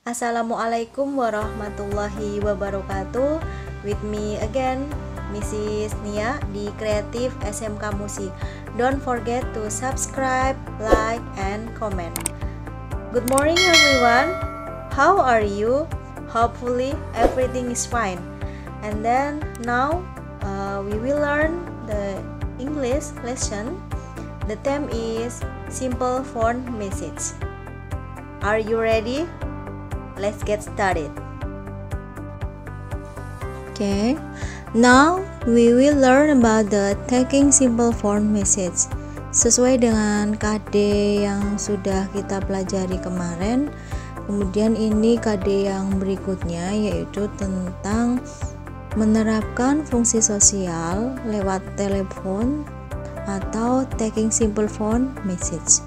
Assalamualaikum warahmatullahi wabarakatuh. With me again, Mrs. Nia di Kreatif SMK Musik. Don't forget to subscribe, like, and comment. Good morning everyone. How are you? Hopefully everything is fine. And then now we will learn the English lesson. The theme is simple phone message. Are you ready? Let's get started. Okay, now we will learn about the taking simple phone message. Sesuai dengan KD yang sudah kita pelajari kemarin, kemudian ini KD yang berikutnya yaitu tentang menerapkan fungsi sosial lewat telepon atau taking simple phone message.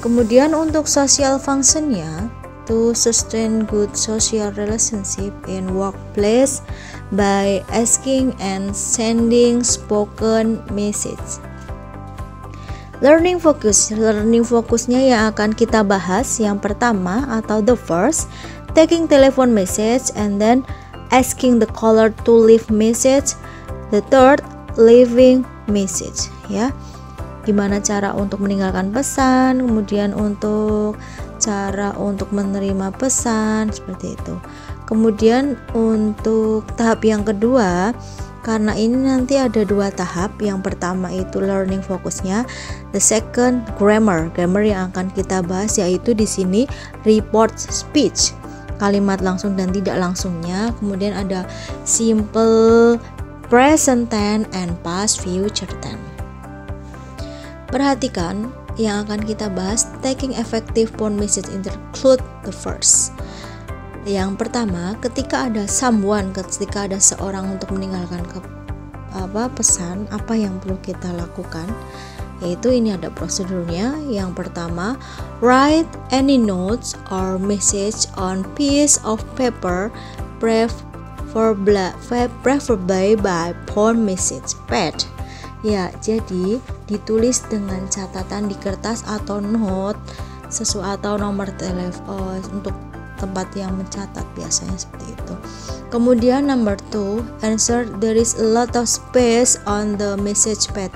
Kemudian untuk social functionnya, to sustain good social relationship in workplace by asking and sending spoken message. Learning fokusnya yang akan kita bahas yang pertama atau the first, taking telephone message and then asking the caller to leave message. The third, leaving message, ya. Gimana cara untuk meninggalkan pesan, kemudian untuk cara untuk menerima pesan, seperti itu. Kemudian untuk tahap yang kedua, karena ini nanti ada dua tahap. Yang pertama itu learning fokusnya, the second grammar yang akan kita bahas yaitu di sini report speech, kalimat langsung dan tidak langsungnya. Kemudian ada simple present tense and past future tense. Perhatikan yang akan kita bahas, taking effective phone message include the first. Yang pertama, ketika ada seorang untuk meninggalkan pesan, apa yang perlu kita lakukan? Yaitu ini ada prosedurnya. Yang pertama, write any notes or message on piece of paper, preferably by phone message pad. Ya, jadi ditulis dengan catatan di kertas atau note sesuai atau nomor telepon untuk tempat yang mencatat, biasanya seperti itu. Kemudian number 2, ensure there is a lot of space on the message pad.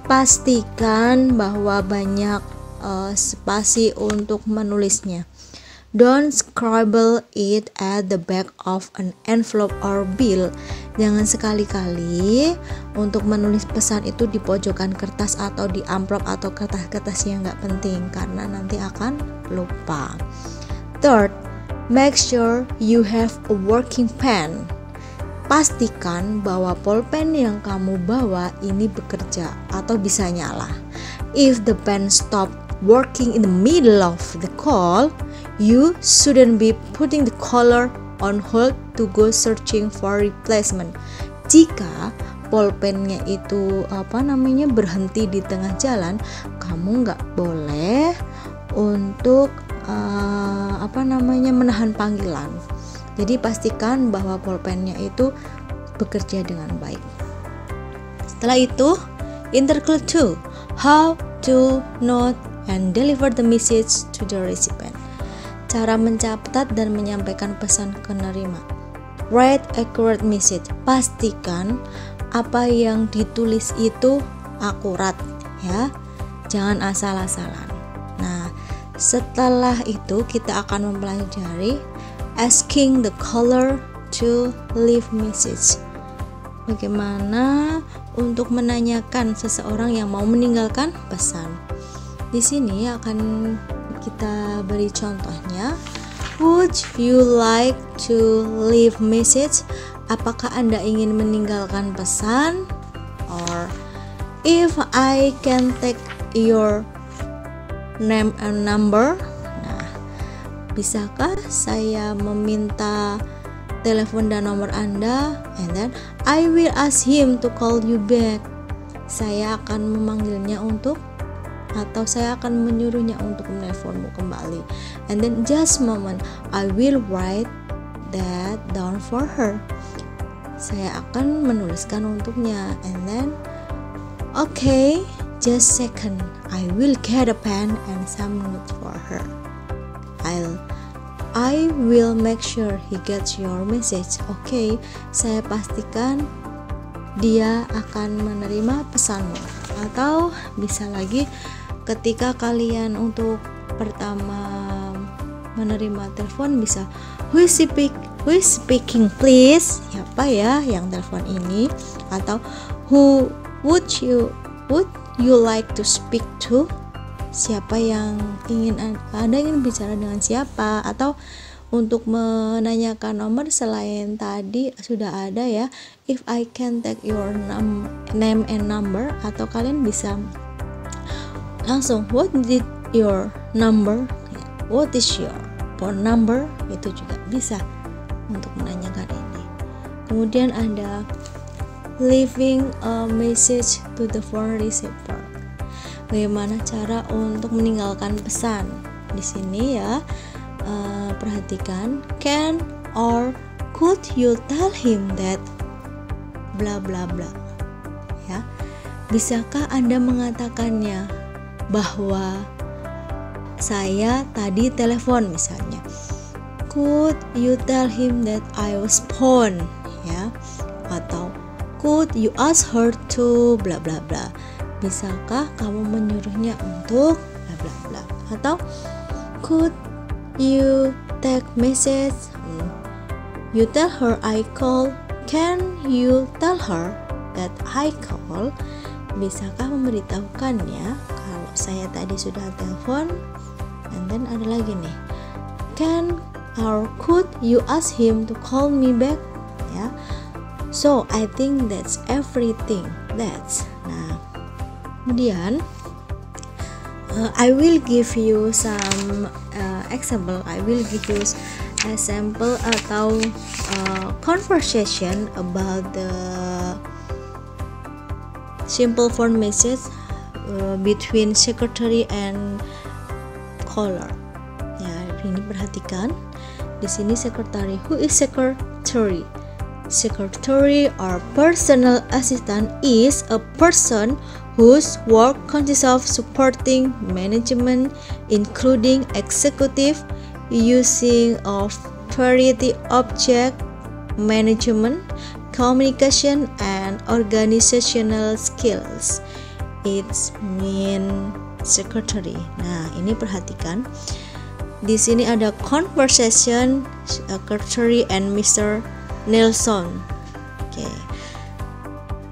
Pastikan bahwa banyak spasi untuk menulisnya. Don't scribble it at the back of an envelope or bill. Jangan sekali-kali untuk menulis pesan itu di pojokan kertas atau di amplop atau kertas-kertas yang nggak penting, karena nanti akan lupa. Third, make sure you have a working pen. Pastikan bahwa pulpen yang kamu bawa ini bekerja atau bisa nyala. If the pen stop working in the middle of the call, you shouldn't be putting the caller on hold to go searching for replacement. Jika pulpennya itu berhenti di tengah jalan, kamu nggak boleh untuk menahan panggilan. Jadi pastikan bahwa pulpennya itu bekerja dengan baik. Setelah itu, interclude 2, how to note and deliver the message to the recipient. Cara mencatat dan menyampaikan pesan ke penerima. Write accurate message. Pastikan apa yang ditulis itu akurat, ya. Jangan asal-asalan. Nah, setelah itu kita akan mempelajari asking the caller to leave message. Bagaimana untuk menanyakan seseorang yang mau meninggalkan pesan. Di sini akan kita beri contohnya. Would you like to leave message? Apakah Anda ingin meninggalkan pesan? Or if I can take your name and number. Nah, bisakah saya meminta telepon dan nomor Anda? And then I will ask him to call you back. Saya akan memanggilnya atau saya akan menyuruhnya untuk menelponmu kembali. And then just a moment, I will write that down for her. Saya akan menuliskan untuknya. And then okay, just second, I will get a pen and some notes for her. I'll I will make sure he gets your message. Oke, saya pastikan dia akan menerima pesanmu. Atau bisa lagi ketika kalian untuk pertama menerima telepon bisa who is speaking please? Siapa ya yang telepon ini? Atau who would you like to speak to? Siapa yang Anda ingin bicara dengan siapa? Atau untuk menanyakan nomor selain tadi sudah ada ya, if I can take your name and number, atau kalian bisa langsung what is your number, what is your phone number, itu juga bisa untuk menanyakan ini. Kemudian ada leaving a message to the phone receiver. Bagaimana cara untuk meninggalkan pesan? Di sini ya, perhatikan, can or could you tell him that bla bla bla. Ya, bisakah Anda mengatakannya bahwa saya tadi telepon misalnya? Could you tell him that I was phone? Ya, atau could you ask her to bla bla bla. Bisakah kamu menyuruhnya untuk bla bla bla? Atau could you take message? You tell her I call. Can you tell her that I call? Bisakah memberitahukannya kalau saya tadi sudah telepon? And then ada lagi nih, can or could you ask him to call me back? Ya. So I think that's everything. Kemudian I will give you some example. I will give you a sample atau conversation about the simple phone message between secretary and caller. Ya, ini perhatikan. Di sini secretary. Who is secretary? Secretary or personal assistant is a person whose work consists of supporting management, including executive using of variety object management, communication, and organizational skills. It's mean secretary. Nah, ini perhatikan. Di sini ada conversation secretary and Mr. Nelson. Okay.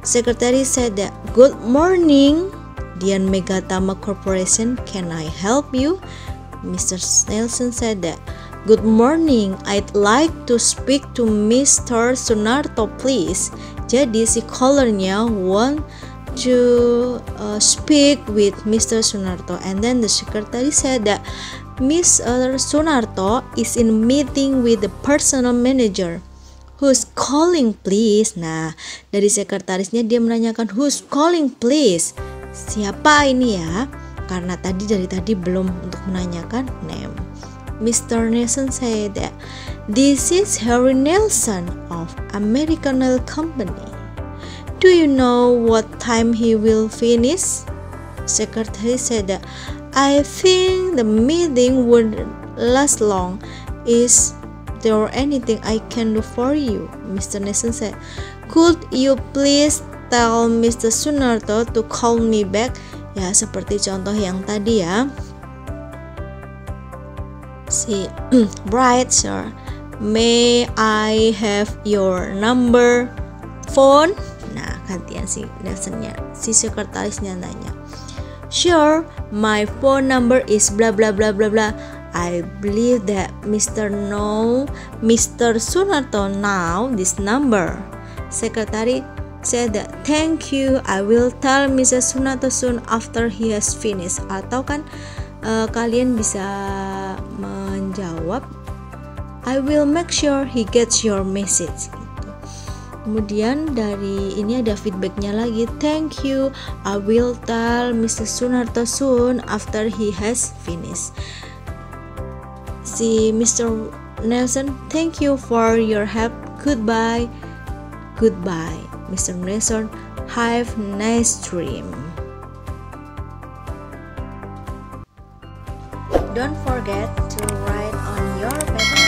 Secretary said that, good morning, Dian Megatama Corporation, can I help you? Mr. Nelson said that, good morning, I'd like to speak to Mr. Sunarto please. Jadi si callernya want to speak with Mr. Sunarto, and then the secretary said that Mr. Sunarto is in meeting with the personal manager. Who's calling please? Nah, dari sekretarisnya dia menanyakan who's calling please? Siapa ini ya? Karena dari tadi belum untuk menanyakan name. Mr. Nelson said that this is Harry Nelson of American Oil Company. Do you know what time he will finish? Secretary said that I think the meeting wouldn't last long. Is there anything I can do for you? Mr. Nelson said, could you please tell Mr. Sunarto to call me back? Ya, seperti contoh yang tadi ya. Si Bright sir, may I have your number phone? Nah, gantian si Nelsonnya, si sekretarisnya nanya. Sure, my phone number is blah blah blah blah blah. I believe that Mr. Sunarto now this number. Secretary said that thank you, I will tell Mr. Sunarto soon after he has finished. Atau kan kalian bisa menjawab I will make sure he gets your message gitu. Kemudian dari ini ada feedbacknya lagi, thank you, I will tell Mr. Sunarto soon after he has finished. Si Mr. Nelson, thank you for your help, goodbye. Mr. Nelson, have nice dream. Don't forget to write on your paper.